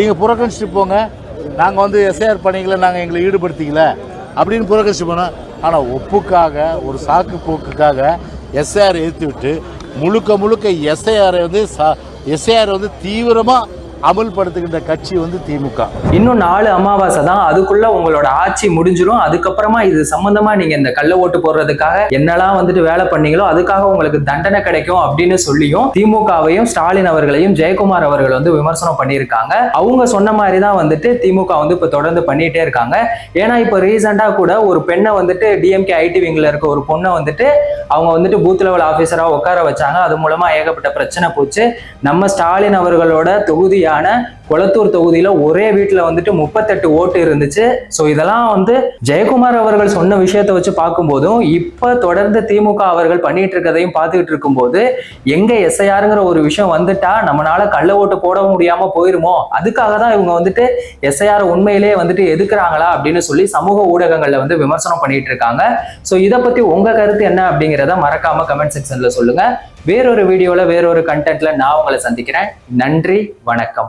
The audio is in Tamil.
நீங்கள் புறக்கணிச்சுட்டு போங்க, நாங்கள் வந்து எஸ்ஐஆர் பணிகளை நாங்கள் எங்களை ஈடுபடுத்திக்கல அப்படின்னு புறக்கணிச்சு போனோம். ஆனால் ஒப்புக்காக ஒரு சாக்கு போக்குக்காக எஸ்ஐஆர் எதிர்த்து விட்டு முழுக்க எஸ்ஐஆர் வந்து தீவிரமாக அமல்படுத்துகின்ற கட்சி வந்து திமுக. இன்னும் 4 அமாவாசை தான், அதுக்குள்ள உங்களோட ஆட்சி முடிஞ்சிடும். அதுக்கப்புறமா இது சம்பந்தமா நீங்க இந்த கள்ள ஓட்டு போடுறதுக்காக என்னெல்லாம் வந்துட்டு வேலை பண்ணீங்களோ அதுக்காக உங்களுக்கு தண்டனை கிடைக்கும் அப்படின்னு சொல்லியும் திமுகவையும் ஸ்டாலின் அவர்களையும் ஜெயக்குமார் அவர்கள் வந்து விமர்சனம் பண்ணியிருக்காங்க. அவங்க சொன்ன மாதிரி தான் வந்துட்டு திமுக வந்து இப்ப தொடர்ந்து பண்ணிட்டே இருக்காங்க. ஏன்னா இப்ப ரீசெண்டா கூட ஒரு பெண்ணை வந்துட்டு டிஎம்கே ஐடி விங்ல இருக்க ஒரு பொண்ணை வந்துட்டு அவங்க வந்துட்டு பூத் லெவல் ஆபீசரா உட்கார வச்சாங்க. அது மூலமா ஏகப்பட்ட பிரச்சனை போச்சு. நம்ம ஸ்டாலின் அவர்களோட தொகுதியான கொளத்தூர் தொகுதியில ஒரே வீட்டுல வந்துட்டு 38 ஓட்டு இருந்துச்சு. சோ இதெல்லாம் வந்து ஜெயக்குமார் அவர்கள் சொன்ன விஷயத்தை வச்சு பார்க்கும்போதும் இப்ப தொடர்ந்து திமுக அவர்கள் பண்ணிட்டு இருக்கதையும் பார்த்துக்கிட்டு இருக்கும்போது எங்க எஸ்ஐஆருங்கிற ஒரு விஷயம் வந்துட்டா நம்மளால கள்ள ஓட்டு போட முடியாம போயிருமோ, அதுக்காக தான் இவங்க வந்துட்டு எஸ்ஐஆர் உண்மையிலேயே வந்துட்டு எதுக்குறாங்களா அப்படின்னு சொல்லி சமூக ஊடகங்கள்ல வந்து விமர்சனம் பண்ணிட்டு இருக்காங்க. சோ இதை பத்தி உங்க கருத்து என்ன அப்படிங்கிறத மறக்காம கமெண்ட் செக்ஷன்ல சொல்லுங்க. வேறொரு வீடியோல வேறொரு கண்டென்ட்ல நான் உங்களை சந்திக்கிறேன். நன்றி, வணக்கம்.